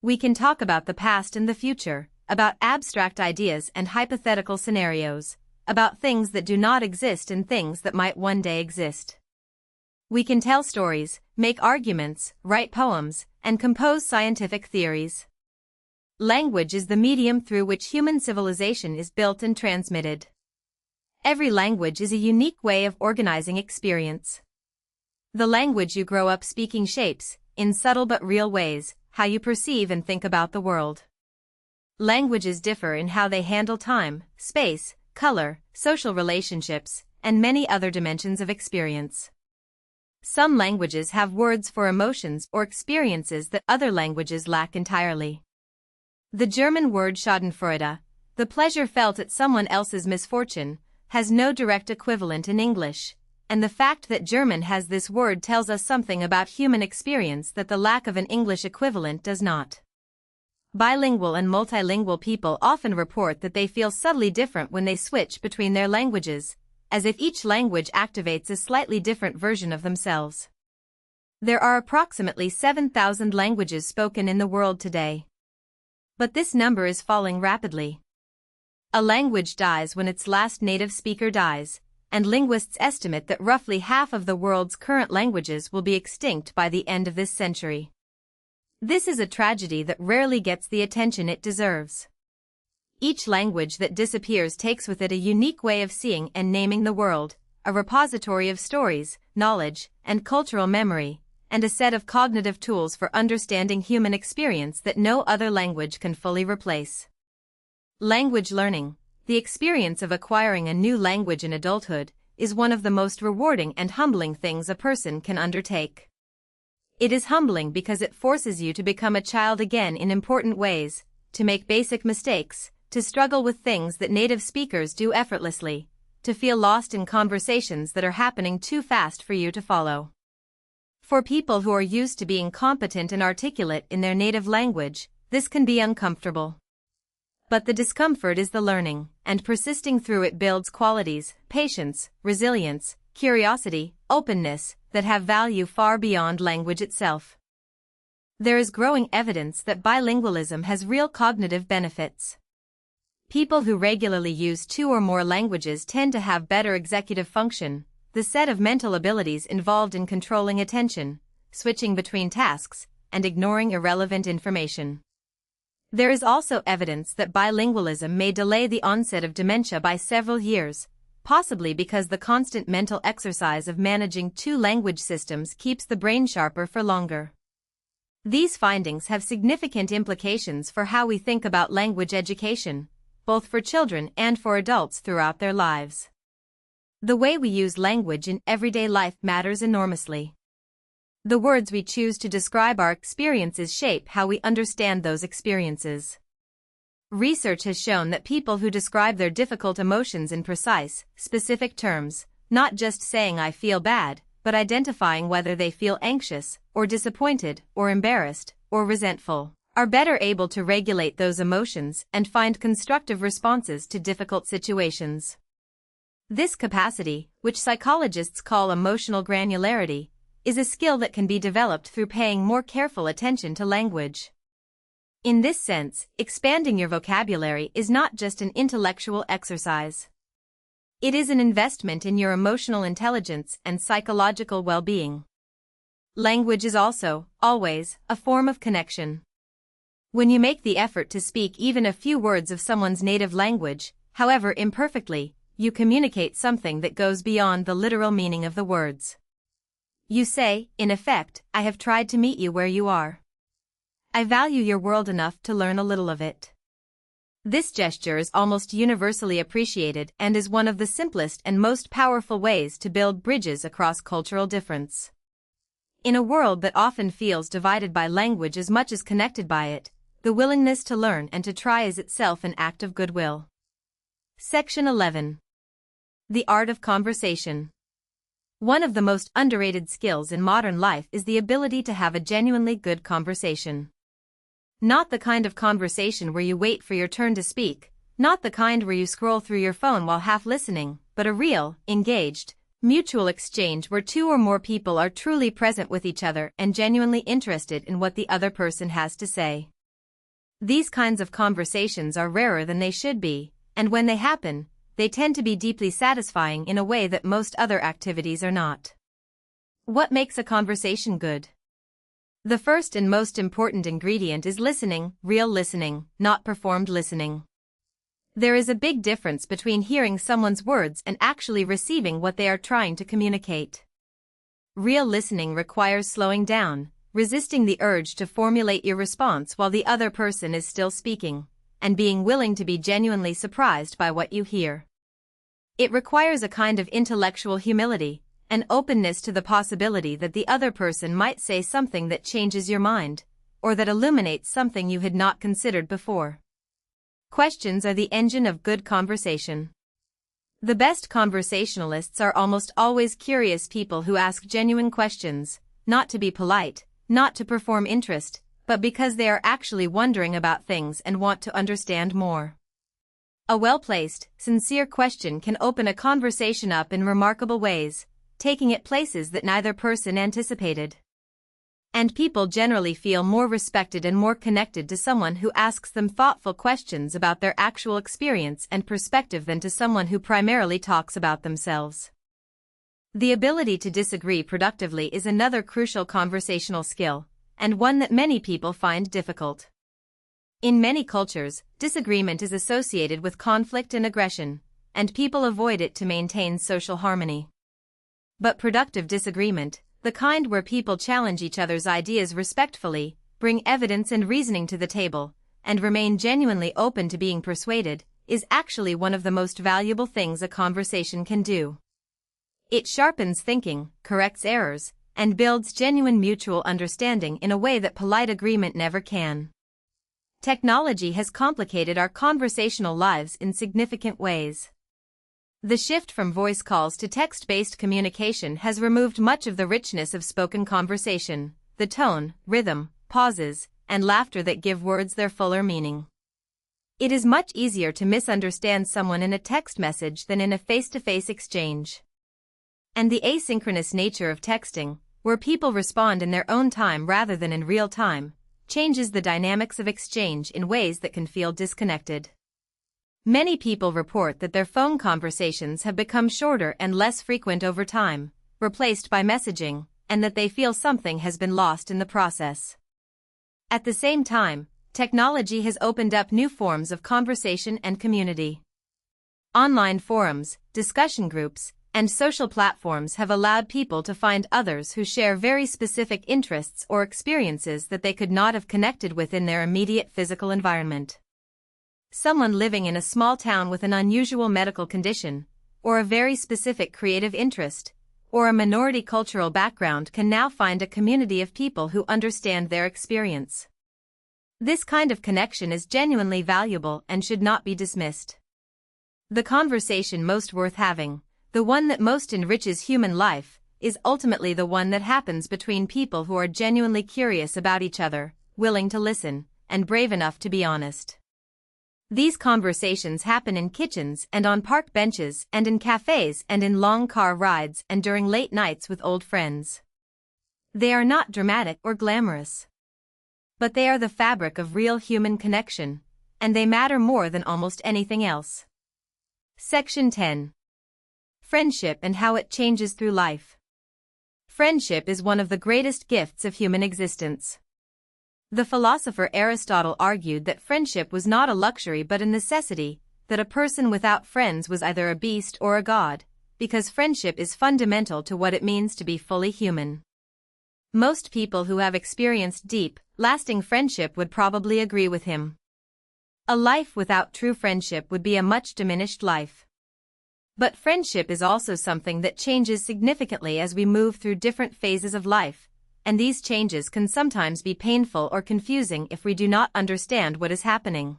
We can talk about the past and the future, about abstract ideas and hypothetical scenarios, about things that do not exist and things that might one day exist. We can tell stories, make arguments, write poems, and compose scientific theories. Language is the medium through which human civilization is built and transmitted. Every language is a unique way of organizing experience. The language you grow up speaking shapes, in subtle but real ways, how you perceive and think about the world. Languages differ in how they handle time, space, color, social relationships, and many other dimensions of experience. Some languages have words for emotions or experiences that other languages lack entirely. The German word Schadenfreude, the pleasure felt at someone else's misfortune, has no direct equivalent in English, and the fact that German has this word tells us something about human experience that the lack of an English equivalent does not. Bilingual and multilingual people often report that they feel subtly different when they switch between their languages, as if each language activates a slightly different version of themselves. There are approximately 7,000 languages spoken in the world today. But this number is falling rapidly. A language dies when its last native speaker dies, and linguists estimate that roughly half of the world's current languages will be extinct by the end of this century. This is a tragedy that rarely gets the attention it deserves. Each language that disappears takes with it a unique way of seeing and naming the world, a repository of stories, knowledge, and cultural memory, and a set of cognitive tools for understanding human experience that no other language can fully replace. Language learning, the experience of acquiring a new language in adulthood, is one of the most rewarding and humbling things a person can undertake. It is humbling because it forces you to become a child again in important ways, to make basic mistakes, to struggle with things that native speakers do effortlessly, to feel lost in conversations that are happening too fast for you to follow. For people who are used to being competent and articulate in their native language, this can be uncomfortable. But the discomfort is the learning, and persisting through it builds qualities, patience, resilience, curiosity, openness, that have value far beyond language itself. There is growing evidence that bilingualism has real cognitive benefits. People who regularly use 2 or more languages tend to have better executive function, the set of mental abilities involved in controlling attention, switching between tasks, and ignoring irrelevant information. There is also evidence that bilingualism may delay the onset of dementia by several years, possibly because the constant mental exercise of managing two language systems keeps the brain sharper for longer. These findings have significant implications for how we think about language education, both for children and for adults throughout their lives. The way we use language in everyday life matters enormously. The words we choose to describe our experiences shape how we understand those experiences. Research has shown that people who describe their difficult emotions in precise, specific terms, not just saying "I feel bad," but identifying whether they feel anxious, or disappointed, or embarrassed, or resentful, are better able to regulate those emotions and find constructive responses to difficult situations. This capacity, which psychologists call emotional granularity, is a skill that can be developed through paying more careful attention to language. In this sense, expanding your vocabulary is not just an intellectual exercise. It is an investment in your emotional intelligence and psychological well-being. Language is also, always, a form of connection. When you make the effort to speak even a few words of someone's native language, however imperfectly, you communicate something that goes beyond the literal meaning of the words. You say, in effect, "I have tried to meet you where you are. I value your world enough to learn a little of it." This gesture is almost universally appreciated and is one of the simplest and most powerful ways to build bridges across cultural difference. In a world that often feels divided by language as much as connected by it, the willingness to learn and to try is itself an act of goodwill. Section 11. The Art of Conversation. One of the most underrated skills in modern life is the ability to have a genuinely good conversation. Not the kind of conversation where you wait for your turn to speak, not the kind where you scroll through your phone while half listening, but a real, engaged, mutual exchange where two or more people are truly present with each other and genuinely interested in what the other person has to say. These kinds of conversations are rarer than they should be, and when they happen, they tend to be deeply satisfying in a way that most other activities are not. What makes a conversation good? The first and most important ingredient is listening, real listening, not performed listening. There is a big difference between hearing someone's words and actually receiving what they are trying to communicate. Real listening requires slowing down, resisting the urge to formulate your response while the other person is still speaking, and being willing to be genuinely surprised by what you hear. It requires a kind of intellectual humility, an openness to the possibility that the other person might say something that changes your mind, or that illuminates something you had not considered before. Questions are the engine of good conversation. The best conversationalists are almost always curious people who ask genuine questions, not to be polite, not to perform interest, but because they are actually wondering about things and want to understand more. A well-placed, sincere question can open a conversation up in remarkable ways, taking it places that neither person anticipated. And people generally feel more respected and more connected to someone who asks them thoughtful questions about their actual experience and perspective than to someone who primarily talks about themselves. The ability to disagree productively is another crucial conversational skill, and one that many people find difficult. In many cultures, disagreement is associated with conflict and aggression, and people avoid it to maintain social harmony. But productive disagreement, the kind where people challenge each other's ideas respectfully, bring evidence and reasoning to the table, and remain genuinely open to being persuaded, is actually one of the most valuable things a conversation can do. It sharpens thinking, corrects errors, and builds genuine mutual understanding in a way that polite agreement never can. Technology has complicated our conversational lives in significant ways. The shift from voice calls to text-based communication has removed much of the richness of spoken conversation, the tone, rhythm, pauses, and laughter that give words their fuller meaning. It is much easier to misunderstand someone in a text message than in a face-to-face exchange. And the asynchronous nature of texting, where people respond in their own time rather than in real time, changes the dynamics of exchange in ways that can feel disconnected. Many people report that their phone conversations have become shorter and less frequent over time, replaced by messaging, and that they feel something has been lost in the process. At the same time, technology has opened up new forms of conversation and community. Online forums, discussion groups, and social platforms have allowed people to find others who share very specific interests or experiences that they could not have connected with in their immediate physical environment. Someone living in a small town with an unusual medical condition, or a very specific creative interest, or a minority cultural background can now find a community of people who understand their experience. This kind of connection is genuinely valuable and should not be dismissed. The conversation most worth having, the one that most enriches human life, is ultimately the one that happens between people who are genuinely curious about each other, willing to listen, and brave enough to be honest. These conversations happen in kitchens and on park benches and in cafes and in long car rides and during late nights with old friends. They are not dramatic or glamorous. But they are the fabric of real human connection, and they matter more than almost anything else. Section 10. Friendship and how it changes through life. Friendship is one of the greatest gifts of human existence. The philosopher Aristotle argued that friendship was not a luxury but a necessity, that a person without friends was either a beast or a god, because friendship is fundamental to what it means to be fully human. Most people who have experienced deep, lasting friendship would probably agree with him. A life without true friendship would be a much diminished life. But friendship is also something that changes significantly as we move through different phases of life, and these changes can sometimes be painful or confusing if we do not understand what is happening.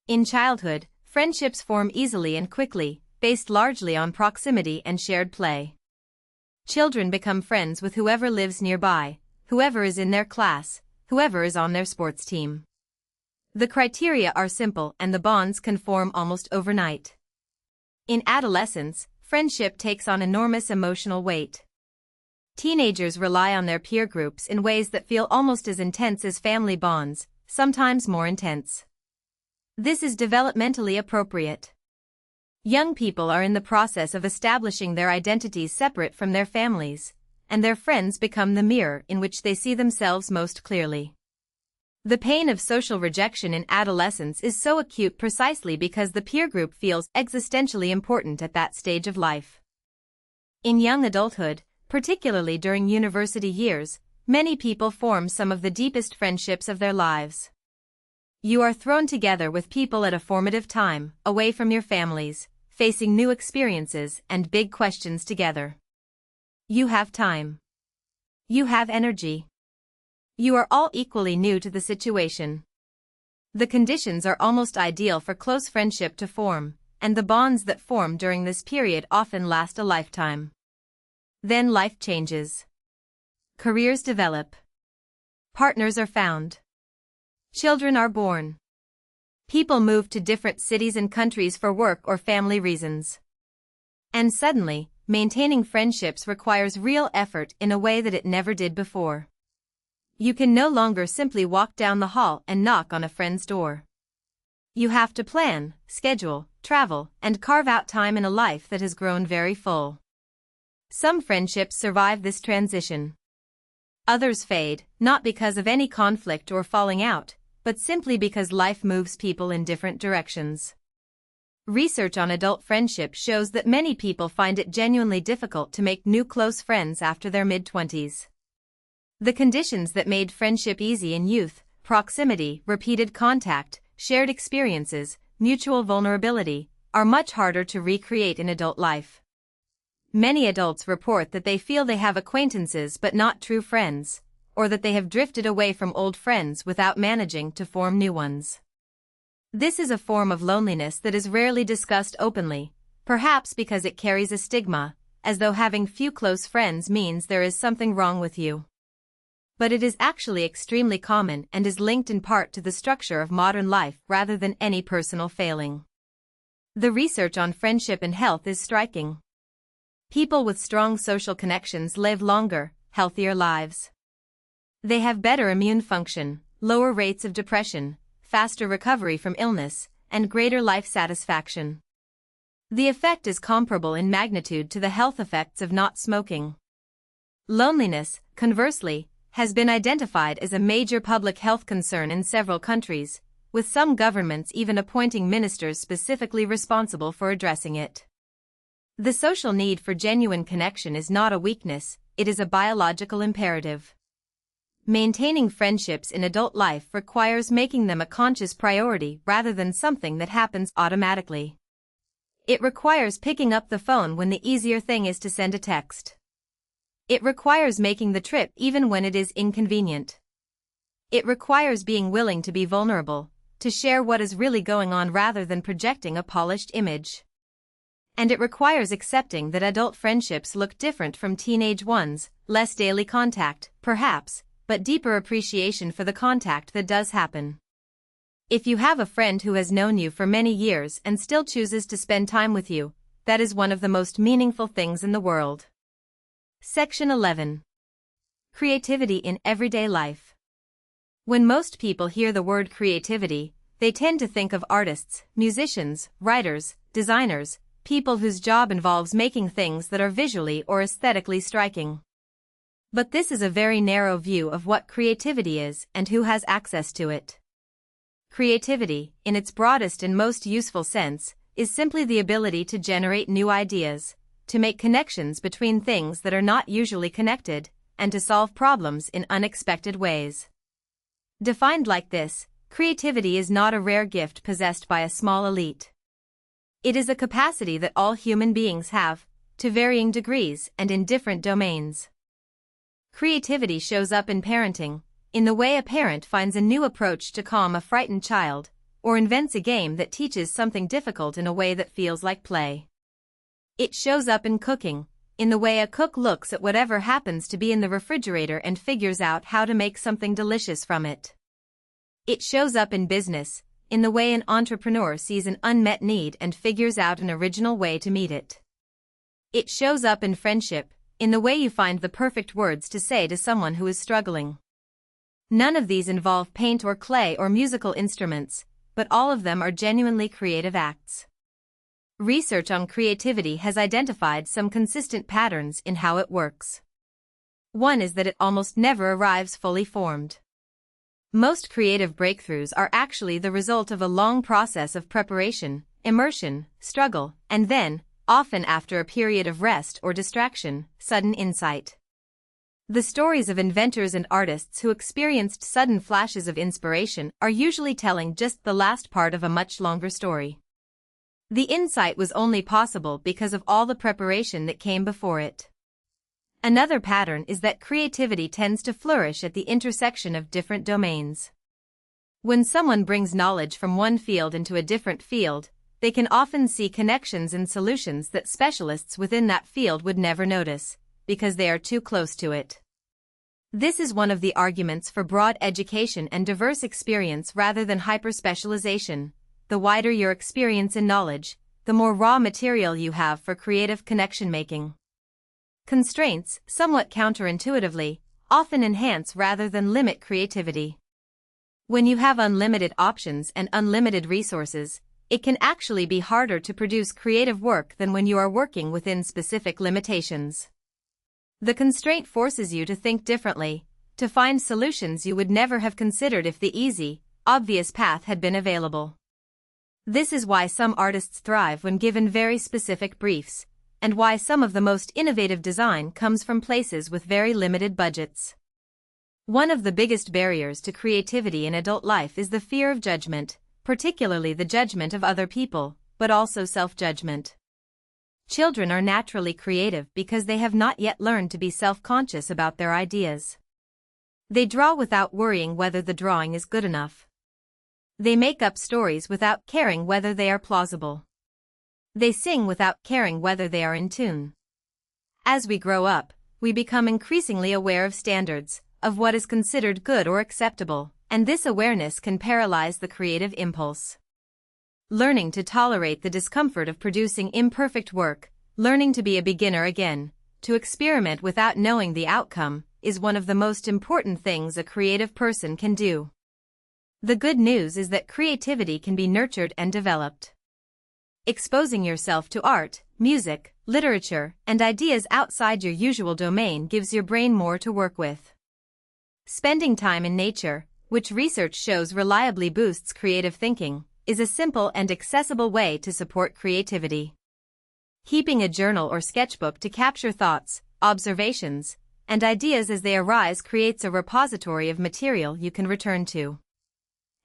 In childhood, friendships form easily and quickly, based largely on proximity and shared play. Children become friends with whoever lives nearby, whoever is in their class, whoever is on their sports team. The criteria are simple and the bonds can form almost overnight. In adolescence, friendship takes on enormous emotional weight. Teenagers rely on their peer groups in ways that feel almost as intense as family bonds, sometimes more intense. This is developmentally appropriate. Young people are in the process of establishing their identities separate from their families, and their friends become the mirror in which they see themselves most clearly. The pain of social rejection in adolescence is so acute precisely because the peer group feels existentially important at that stage of life. In young adulthood, particularly during university years, many people form some of the deepest friendships of their lives. You are thrown together with people at a formative time, away from your families, facing new experiences and big questions together. You have time. You have energy. You are all equally new to the situation. The conditions are almost ideal for close friendship to form, and the bonds that form during this period often last a lifetime. Then life changes. Careers develop. Partners are found. Children are born. People move to different cities and countries for work or family reasons. And suddenly, maintaining friendships requires real effort in a way that it never did before. You can no longer simply walk down the hall and knock on a friend's door. You have to plan, schedule, travel, and carve out time in a life that has grown very full. Some friendships survive this transition. Others fade, not because of any conflict or falling out, but simply because life moves people in different directions. Research on adult friendship shows that many people find it genuinely difficult to make new close friends after their mid-20s. The conditions that made friendship easy in youth, proximity, repeated contact, shared experiences, mutual vulnerability, are much harder to recreate in adult life. Many adults report that they feel they have acquaintances but not true friends, or that they have drifted away from old friends without managing to form new ones. This is a form of loneliness that is rarely discussed openly, perhaps because it carries a stigma, as though having few close friends means there is something wrong with you. But it is actually extremely common and is linked in part to the structure of modern life rather than any personal failing. The research on friendship and health is striking. People with strong social connections live longer, healthier lives. They have better immune function, lower rates of depression, faster recovery from illness, and greater life satisfaction. The effect is comparable in magnitude to the health effects of not smoking. Loneliness, conversely, has been identified as a major public health concern in several countries, with some governments even appointing ministers specifically responsible for addressing it. The social need for genuine connection is not a weakness, it is a biological imperative. Maintaining friendships in adult life requires making them a conscious priority rather than something that happens automatically. It requires picking up the phone when the easier thing is to send a text. It requires making the trip even when it is inconvenient. It requires being willing to be vulnerable, to share what is really going on rather than projecting a polished image. And it requires accepting that adult friendships look different from teenage ones, less daily contact, perhaps, but deeper appreciation for the contact that does happen. If you have a friend who has known you for many years and still chooses to spend time with you, that is one of the most meaningful things in the world. Section 11. Creativity in everyday life. When most people hear the word creativity, they tend to think of artists, musicians, writers, designers, people whose job involves making things that are visually or aesthetically striking. But this is a very narrow view of what creativity is and who has access to it. Creativity, in its broadest and most useful sense, is simply the ability to generate new ideas, to make connections between things that are not usually connected, and to solve problems in unexpected ways. Defined like this, creativity is not a rare gift possessed by a small elite. It is a capacity that all human beings have, to varying degrees and in different domains. Creativity shows up in parenting, in the way a parent finds a new approach to calm a frightened child, or invents a game that teaches something difficult in a way that feels like play. It shows up in cooking, in the way a cook looks at whatever happens to be in the refrigerator and figures out how to make something delicious from it. It shows up in business, in the way an entrepreneur sees an unmet need and figures out an original way to meet it. It shows up in friendship, in the way you find the perfect words to say to someone who is struggling. None of these involve paint or clay or musical instruments, but all of them are genuinely creative acts. Research on creativity has identified some consistent patterns in how it works. One is that it almost never arrives fully formed. Most creative breakthroughs are actually the result of a long process of preparation, immersion, struggle, and then, often after a period of rest or distraction, sudden insight. The stories of inventors and artists who experienced sudden flashes of inspiration are usually telling just the last part of a much longer story. The insight was only possible because of all the preparation that came before it. Another pattern is that creativity tends to flourish at the intersection of different domains. When someone brings knowledge from one field into a different field, they can often see connections and solutions that specialists within that field would never notice, because they are too close to it. This is one of the arguments for broad education and diverse experience rather than hyper-specialization. The wider your experience and knowledge, the more raw material you have for creative connection making. Constraints, somewhat counterintuitively, often enhance rather than limit creativity. When you have unlimited options and unlimited resources, it can actually be harder to produce creative work than when you are working within specific limitations. The constraint forces you to think differently, to find solutions you would never have considered if the easy, obvious path had been available. This is why some artists thrive when given very specific briefs, and why some of the most innovative design comes from places with very limited budgets. One of the biggest barriers to creativity in adult life is the fear of judgment, particularly the judgment of other people, but also self-judgment. Children are naturally creative because they have not yet learned to be self-conscious about their ideas. They draw without worrying whether the drawing is good enough. They make up stories without caring whether they are plausible. They sing without caring whether they are in tune. As we grow up, we become increasingly aware of standards, of what is considered good or acceptable, and this awareness can paralyze the creative impulse. Learning to tolerate the discomfort of producing imperfect work, learning to be a beginner again, to experiment without knowing the outcome, is one of the most important things a creative person can do. The good news is that creativity can be nurtured and developed. Exposing yourself to art, music, literature, and ideas outside your usual domain gives your brain more to work with. Spending time in nature, which research shows reliably boosts creative thinking, is a simple and accessible way to support creativity. Keeping a journal or sketchbook to capture thoughts, observations, and ideas as they arise creates a repository of material you can return to.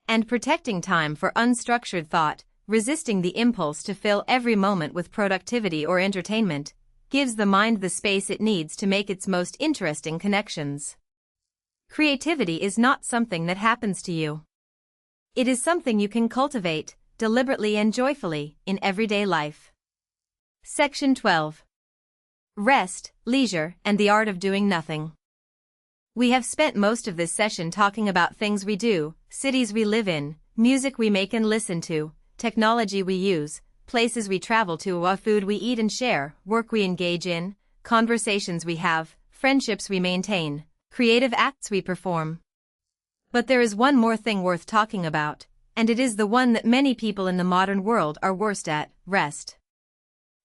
And protecting time for unstructured thought, resisting the impulse to fill every moment with productivity or entertainment, gives the mind the space it needs to make its most interesting connections. Creativity is not something that happens to you. It is something you can cultivate, deliberately and joyfully, in everyday life. Section 12. Rest, leisure, and the art of doing nothing. We have spent most of this session talking about things we do, cities we live in, music we make and listen to, technology we use, places we travel to, food we eat and share, work we engage in, conversations we have, friendships we maintain, creative acts we perform. But there is one more thing worth talking about, and it is the one that many people in the modern world are worst at: rest.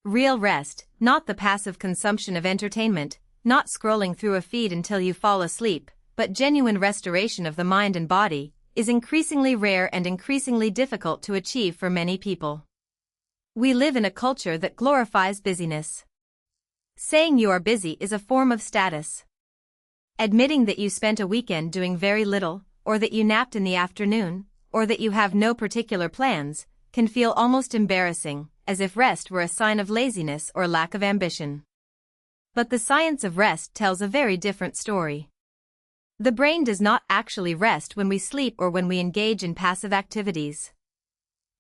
Real rest, not the passive consumption of entertainment, not scrolling through a feed until you fall asleep, but genuine restoration of the mind and body, is increasingly rare and increasingly difficult to achieve for many people. We live in a culture that glorifies busyness. Saying you are busy is a form of status. Admitting that you spent a weekend doing very little, or that you napped in the afternoon, or that you have no particular plans, can feel almost embarrassing, as if rest were a sign of laziness or lack of ambition. But the science of rest tells a very different story. The brain does not actually rest when we sleep or when we engage in passive activities.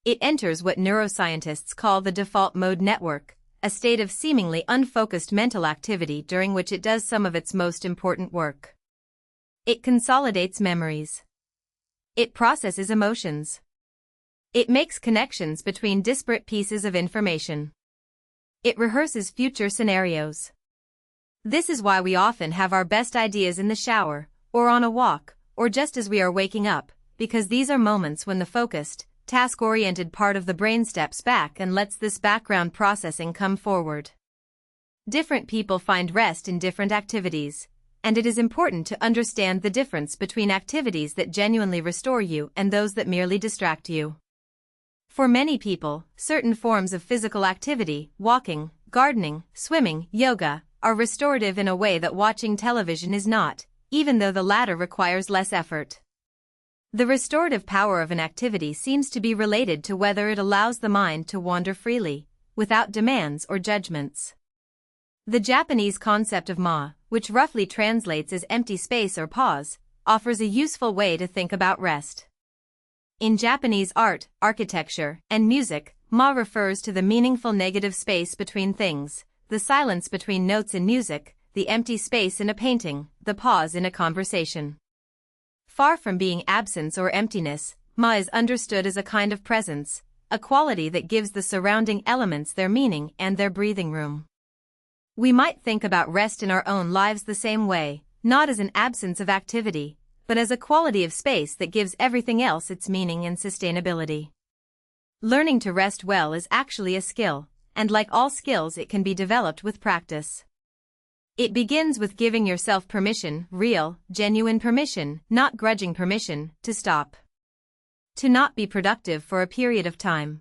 It enters what neuroscientists call the default mode network, a state of seemingly unfocused mental activity during which it does some of its most important work. It consolidates memories. It processes emotions. It makes connections between disparate pieces of information. It rehearses future scenarios. This is why we often have our best ideas in the shower, or on a walk, or just as we are waking up, because these are moments when the focused, task-oriented part of the brain steps back and lets this background processing come forward. Different people find rest in different activities, and it is important to understand the difference between activities that genuinely restore you and those that merely distract you. For many people, certain forms of physical activity, walking, gardening, swimming, yoga, are restorative in a way that watching television is not, even though the latter requires less effort. The restorative power of an activity seems to be related to whether it allows the mind to wander freely, without demands or judgments. The Japanese concept of ma, which roughly translates as empty space or pause, offers a useful way to think about rest. In Japanese art, architecture, and music, ma refers to the meaningful negative space between things, the silence between notes in music, the empty space in a painting, the pause in a conversation. Far from being absence or emptiness, ma is understood as a kind of presence, a quality that gives the surrounding elements their meaning and their breathing room. We might think about rest in our own lives the same way, not as an absence of activity, but as a quality of space that gives everything else its meaning and sustainability. Learning to rest well is actually a skill, and like all skills it can be developed with practice. It begins with giving yourself permission, real, genuine permission, not grudging permission, to stop. To not be productive for a period of time.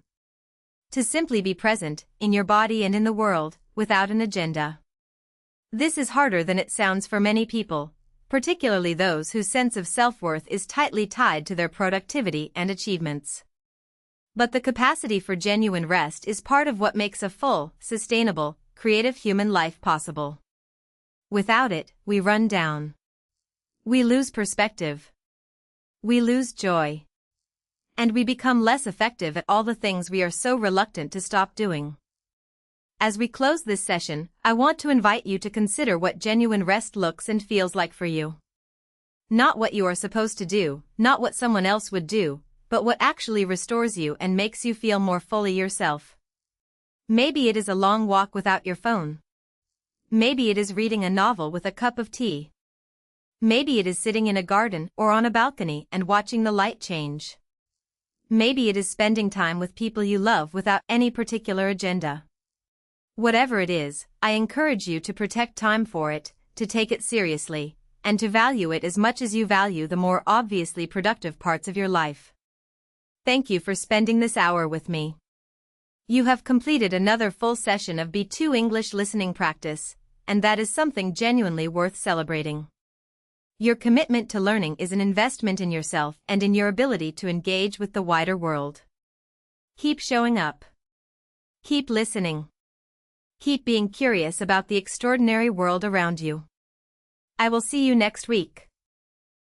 To simply be present, in your body and in the world, without an agenda. This is harder than it sounds for many people, particularly those whose sense of self-worth is tightly tied to their productivity and achievements. But the capacity for genuine rest is part of what makes a full, sustainable, creative human life possible. Without it, we run down. We lose perspective. We lose joy. And we become less effective at all the things we are so reluctant to stop doing. As we close this session, I want to invite you to consider what genuine rest looks and feels like for you. Not what you are supposed to do, not what someone else would do, but what actually restores you and makes you feel more fully yourself. Maybe it is a long walk without your phone. Maybe it is reading a novel with a cup of tea. Maybe it is sitting in a garden or on a balcony and watching the light change. Maybe it is spending time with people you love without any particular agenda. Whatever it is, I encourage you to protect time for it, to take it seriously, and to value it as much as you value the more obviously productive parts of your life. Thank you for spending this hour with me. You have completed another full session of B2 English listening practice, and that is something genuinely worth celebrating. Your commitment to learning is an investment in yourself and in your ability to engage with the wider world. Keep showing up. Keep listening. Keep being curious about the extraordinary world around you. I will see you next week.